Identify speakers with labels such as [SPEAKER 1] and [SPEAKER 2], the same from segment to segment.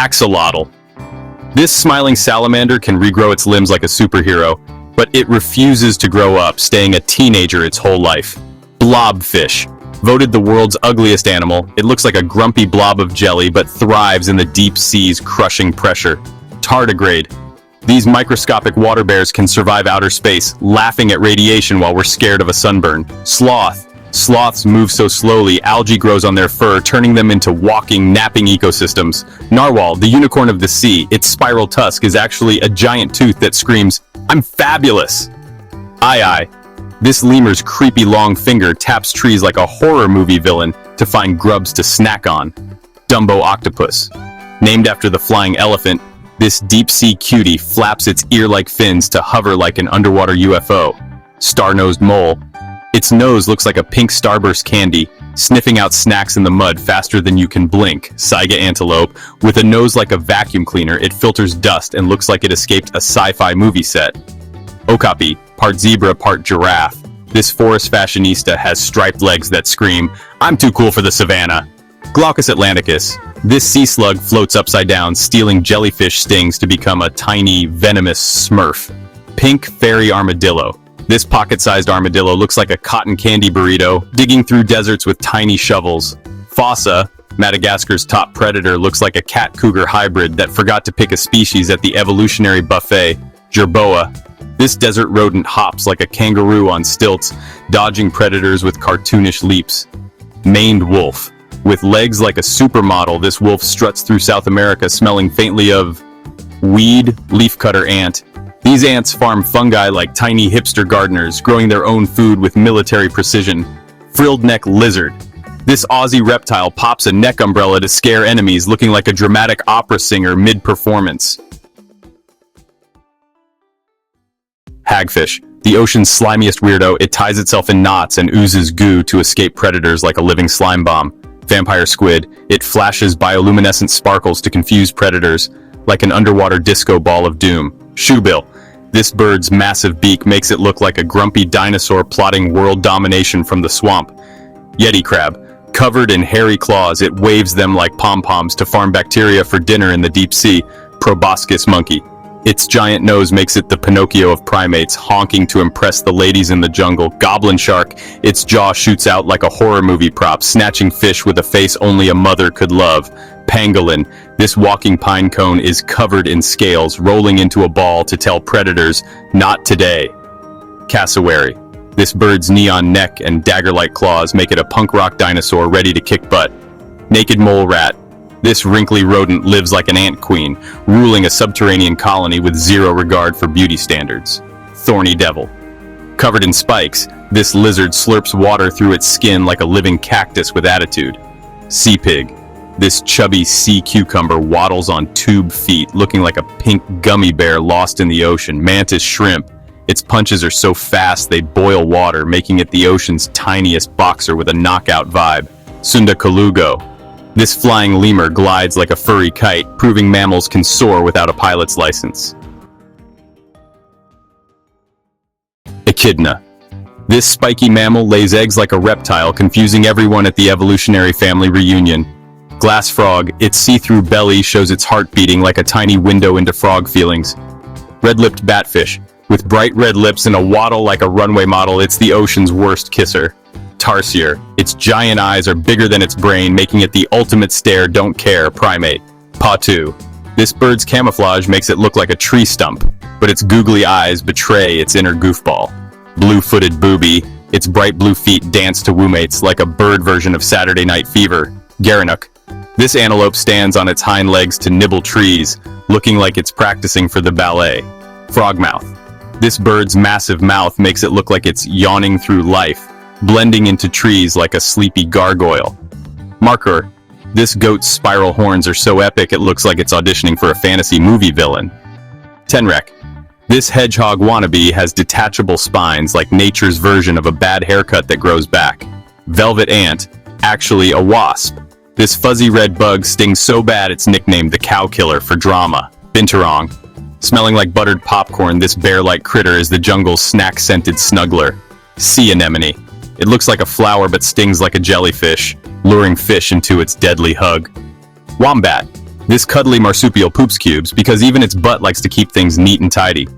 [SPEAKER 1] Axolotl. This smiling salamander can regrow its limbs like a superhero, but it refuses to grow up, staying a teenager its whole life. Blobfish. Voted the world's ugliest animal, it looks like a grumpy blob of jelly but thrives in the deep sea's crushing pressure. Tardigrade. These microscopic water bears can survive outer space, laughing at radiation while we're scared of a sunburn. Sloth. Sloths move so slowly, algae grows on their fur, turning them into walking, napping ecosystems. Narwhal, the unicorn of the sea, its spiral tusk is actually a giant tooth that screams, "I'm fabulous!" Eye. This lemur's creepy long finger taps trees like a horror movie villain to find grubs to snack on. Dumbo octopus. Named after the flying elephant, this deep-sea cutie flaps its ear-like fins to hover like an underwater UFO. Star-nosed mole. Its nose looks like a pink starburst candy, sniffing out snacks in the mud faster than you can blink. Saiga antelope. With a nose like a vacuum cleaner, it filters dust and looks like it escaped a sci-fi movie set. Okapi, part zebra, part giraffe. This forest fashionista has striped legs that scream, "I'm too cool for the savannah." Glaucus atlanticus. This sea slug floats upside down, stealing jellyfish stings to become a tiny, venomous smurf. Pink fairy armadillo. This pocket-sized armadillo looks like a cotton candy burrito, digging through deserts with tiny shovels. Fossa, Madagascar's top predator, looks like a cat-cougar hybrid that forgot to pick a species at the evolutionary buffet. Jerboa. This desert rodent hops like a kangaroo on stilts, dodging predators with cartoonish leaps. Maned wolf. With legs like a supermodel, this wolf struts through South America smelling faintly of weed, leafcutter ant. These ants farm fungi like tiny hipster gardeners, growing their own food with military precision. Frilled neck lizard. This Aussie reptile pops a neck umbrella to scare enemies, looking like a dramatic opera singer mid-performance. Hagfish. The ocean's slimiest weirdo, it ties itself in knots and oozes goo to escape predators like a living slime bomb. Vampire squid. It flashes bioluminescent sparkles to confuse predators, like an underwater disco ball of doom. Shoebill. This bird's massive beak makes it look like a grumpy dinosaur plotting world domination from the swamp. Yeti crab. Covered in hairy claws, it waves them like pom-poms to farm bacteria for dinner in the deep sea. Proboscis monkey. Its giant nose makes it the Pinocchio of primates, honking to impress the ladies in the jungle. Goblin shark. Its jaw shoots out like a horror movie prop, snatching fish with a face only a mother could love. Pangolin. This walking pine cone is covered in scales, rolling into a ball to tell predators, "Not today." Cassowary. This bird's neon neck and dagger-like claws make it a punk rock dinosaur ready to kick butt. Naked mole rat. This wrinkly rodent lives like an ant queen, ruling a subterranean colony with zero regard for beauty standards. Thorny devil. Covered in spikes, this lizard slurps water through its skin like a living cactus with attitude. Sea pig. This chubby sea cucumber waddles on tube feet, looking like a pink gummy bear lost in the ocean. Mantis shrimp. Its punches are so fast they boil water, making it the ocean's tiniest boxer with a knockout vibe. Sundakalugo. This flying lemur glides like a furry kite, proving mammals can soar without a pilot's license. Echidna. This spiky mammal lays eggs like a reptile, confusing everyone at the evolutionary family reunion. Glass frog. Its see-through belly shows its heart beating like a tiny window into frog feelings. Red-lipped batfish. With bright red lips and a waddle like a runway model, it's the ocean's worst kisser. Tarsier. Its giant eyes are bigger than its brain, making it the ultimate stare don't care primate. Potoo. This bird's camouflage makes it look like a tree stump, but its googly eyes betray its inner goofball. Blue-footed booby. Its bright blue feet dance to woomates like a bird version of Saturday Night Fever. Gerenuk. This antelope stands on its hind legs to nibble trees, looking like it's practicing for the ballet. Frogmouth. This bird's massive mouth makes it look like it's yawning through life, blending into trees like a sleepy gargoyle. Marker. This goat's spiral horns are so epic it looks like it's auditioning for a fantasy movie villain. Tenrec. This hedgehog wannabe has detachable spines like nature's version of a bad haircut that grows back. Velvet ant. Actually a wasp. This fuzzy red bug stings so bad it's nicknamed the cow killer for drama. Binturong. Smelling like buttered popcorn, this bear-like critter is the jungle's snack-scented snuggler. Sea anemone. It looks like a flower but stings like a jellyfish, luring fish into its deadly hug. Wombat. This cuddly marsupial poops cubes because even its butt likes to keep things neat and tidy.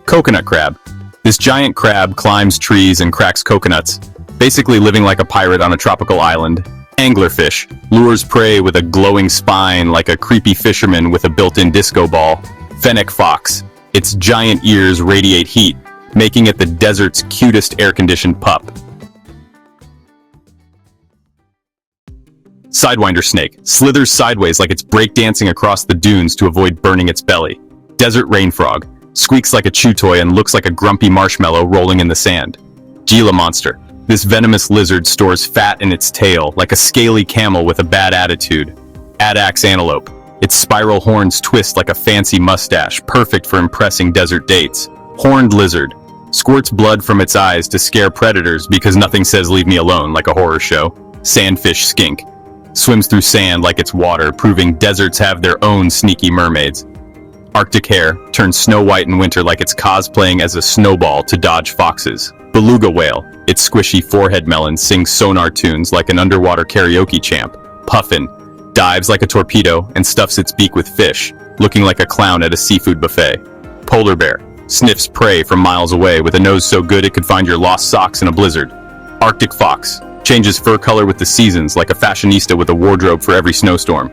[SPEAKER 1] Coconut crab. This giant crab climbs trees and cracks coconuts, basically living like a pirate on a tropical island. Anglerfish. Lures prey with a glowing spine like a creepy fisherman with a built-in disco ball. Fennec fox. Its giant ears radiate heat, making it the desert's cutest air-conditioned pup. Sidewinder snake slithers sideways like it's breakdancing across the dunes to avoid burning its belly. Desert rain frog squeaks like a chew toy and looks like a grumpy marshmallow rolling in the sand. Gila monster. This venomous lizard stores fat in its tail like a scaly camel with a bad attitude. Adax antelope. Its spiral horns twist like a fancy mustache, perfect for impressing desert dates. Horned lizard squirts blood from its eyes to scare predators because nothing says leave me alone like a horror show. Sandfish skink swims through sand like it's water, proving deserts have their own sneaky mermaids. Arctic hare turns snow white in winter like it's cosplaying as a snowball to dodge foxes. Beluga whale, its squishy forehead melon sings sonar tunes like an underwater karaoke champ. Puffin dives like a torpedo and stuffs its beak with fish, looking like a clown at a seafood buffet. Polar bear sniffs prey from miles away with a nose so good it could find your lost socks in a blizzard. Arctic fox changes fur color with the seasons like a fashionista with a wardrobe for every snowstorm.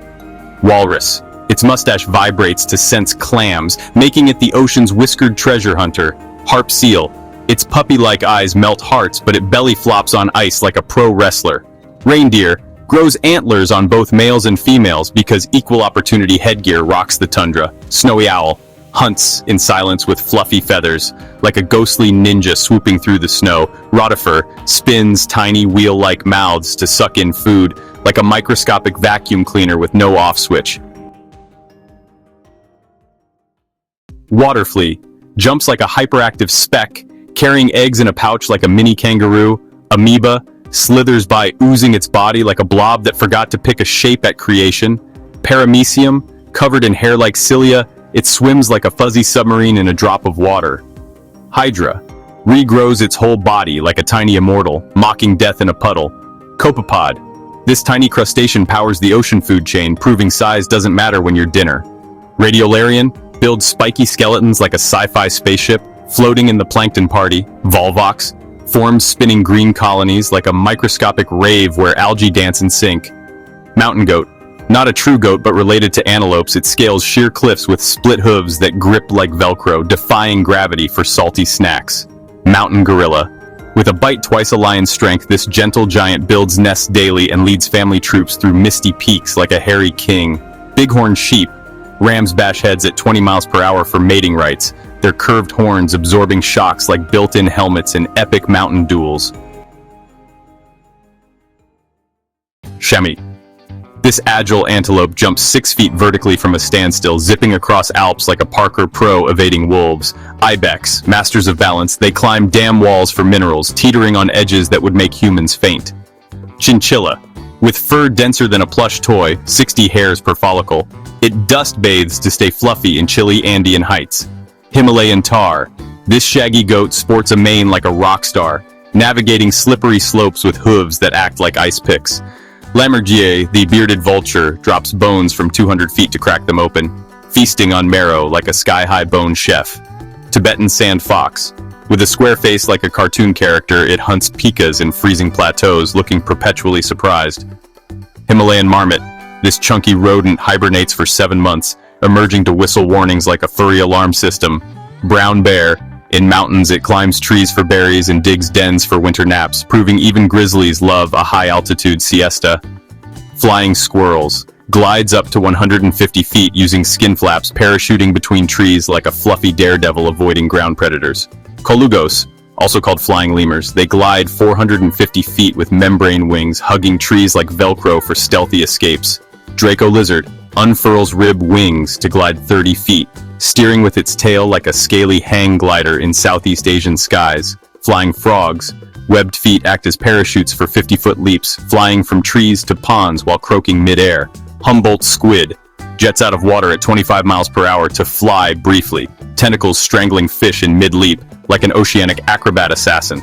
[SPEAKER 1] Walrus. Its mustache vibrates to sense clams, making it the ocean's whiskered treasure hunter. Harp seal. Its puppy-like eyes melt hearts, but it belly flops on ice like a pro wrestler. Reindeer grows antlers on both males and females because equal opportunity headgear rocks the tundra. Snowy owl hunts in silence with fluffy feathers, like a ghostly ninja swooping through the snow. Rotifer spins tiny wheel-like mouths to suck in food, like a microscopic vacuum cleaner with no off switch. Water flea jumps like a hyperactive speck, carrying eggs in a pouch like a mini kangaroo. Amoeba slithers by oozing its body like a blob that forgot to pick a shape at creation. Paramecium, covered in hair-like cilia, it swims like a fuzzy submarine in a drop of water. Hydra regrows its whole body like a tiny immortal, mocking death in a puddle. Copepod. This tiny crustacean powers the ocean food chain, proving size doesn't matter when you're dinner. Radiolarian builds spiky skeletons like a sci-fi spaceship, floating in the plankton party. Volvox forms spinning green colonies like a microscopic rave where algae dance and sink. Mountain goat. Not a true goat, but related to antelopes, it scales sheer cliffs with split hooves that grip like Velcro, defying gravity for salty snacks. Mountain gorilla. With a bite twice a lion's strength, this gentle giant builds nests daily and leads family troops through misty peaks like a hairy king. Bighorn sheep. Rams bash heads at 20 miles per hour for mating rights, their curved horns absorbing shocks like built-in helmets in epic mountain duels. Chamois. This agile antelope jumps 6 feet vertically from a standstill, zipping across Alps like a Parker Pro evading wolves. Ibex, masters of balance, they climb dam walls for minerals, teetering on edges that would make humans faint. Chinchilla. With fur denser than a plush toy, 60 hairs per follicle, it dust bathes to stay fluffy in chilly Andean heights. Himalayan tar. This shaggy goat sports a mane like a rock star, navigating slippery slopes with hooves that act like ice picks. Lammergier, the bearded vulture, drops bones from 200 feet to crack them open, feasting on marrow like a sky-high bone chef. Tibetan sand fox. With a square face like a cartoon character, it hunts pikas in freezing plateaus, looking perpetually surprised. Himalayan marmot. This chunky rodent hibernates for 7 months, emerging to whistle warnings like a furry alarm system. Brown bear. In mountains, it climbs trees for berries and digs dens for winter naps, proving even grizzlies love a high-altitude siesta. Flying squirrels. Glides up to 150 feet using skin flaps, parachuting between trees like a fluffy daredevil avoiding ground predators. Colugos, also called flying lemurs, they glide 450 feet with membrane wings, hugging trees like Velcro for stealthy escapes. Draco lizard unfurls rib wings to glide 30 feet, steering with its tail like a scaly hang glider in Southeast Asian skies. Flying frogs. Webbed feet act as parachutes for 50-foot leaps, flying from trees to ponds while croaking mid-air. Humboldt squid jets out of water at 25 miles per hour to fly briefly, tentacles strangling fish in mid-leap like an oceanic acrobat assassin.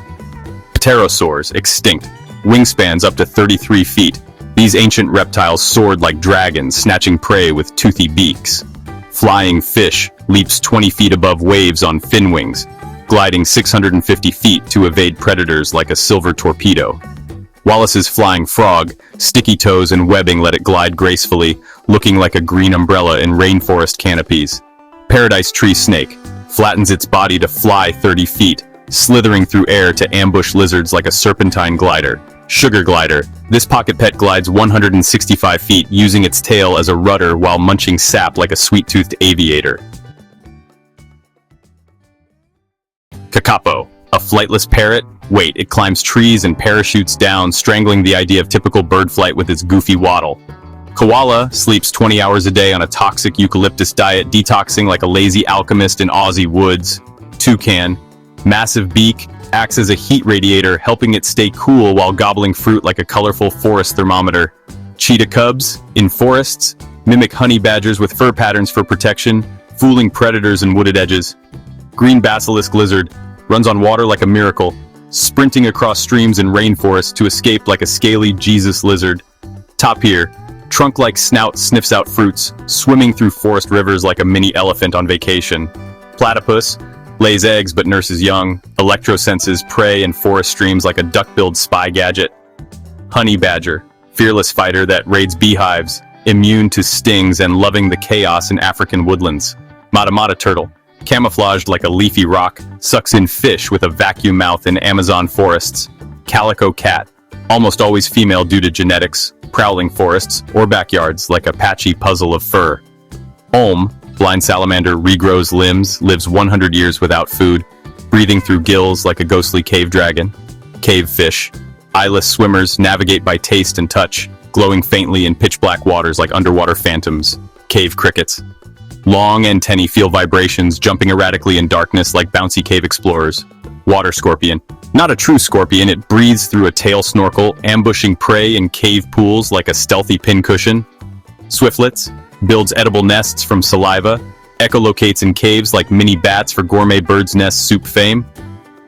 [SPEAKER 1] Pterosaurs, extinct, wingspans up to 33 feet. These ancient reptiles soared like dragons, snatching prey with toothy beaks. Flying fish leaps 20 feet above waves on fin wings, gliding 650 feet to evade predators like a silver torpedo. Wallace's flying frog, sticky toes and webbing let it glide gracefully, looking like a green umbrella in rainforest canopies. Paradise tree snake flattens its body to fly 30 feet, slithering through air to ambush lizards like a serpentine glider. Sugar glider. This pocket pet glides 165 feet, using its tail as a rudder while munching sap like a sweet-toothed aviator. Kakapo. A flightless parrot? Wait, it climbs trees and parachutes down, strangling the idea of typical bird flight with its goofy waddle. Koala sleeps 20 hours a day on a toxic eucalyptus diet, detoxing like a lazy alchemist in Aussie woods. Toucan. Massive beak, acts as a heat radiator, helping it stay cool while gobbling fruit like a colorful forest thermometer. Cheetah cubs, in forests, mimic honey badgers with fur patterns for protection, fooling predators and wooded edges. Green basilisk lizard, runs on water like a miracle, sprinting across streams and rainforests to escape like a scaly Jesus lizard. Tapir, trunk-like snout sniffs out fruits, swimming through forest rivers like a mini elephant on vacation. Platypus, lays eggs but nurses young, electrosenses prey in forest streams like a duck-billed spy gadget. Honey badger, fearless fighter that raids beehives, immune to stings and loving the chaos in African woodlands. Matamata turtle, camouflaged like a leafy rock, sucks in fish with a vacuum mouth in Amazon forests. Calico cat, almost always female due to genetics, prowling forests or backyards like a patchy puzzle of fur. Olm, blind salamander, regrows limbs, lives 100 years without food, breathing through gills like a ghostly cave dragon. Cave fish, eyeless swimmers, navigate by taste and touch, glowing faintly in pitch-black waters like underwater phantoms. Cave crickets, long antennae feel vibrations, jumping erratically in darkness like bouncy cave explorers. Water scorpion, not a true scorpion, it breathes through a tail snorkel, ambushing prey in cave pools like a stealthy pincushion. Swiftlets, builds edible nests from saliva, echolocates in caves like mini bats for gourmet bird's nest soup fame.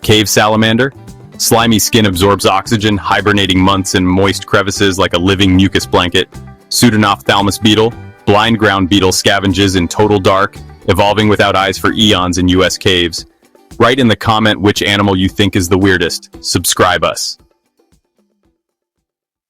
[SPEAKER 1] Cave salamander, slimy skin absorbs oxygen, hibernating months in moist crevices like a living mucus blanket. Pseudonophthalmus beetle, blind ground beetle, scavenges in total dark, evolving without eyes for eons in US caves. Write in the comment which animal you think is the weirdest. Subscribe us.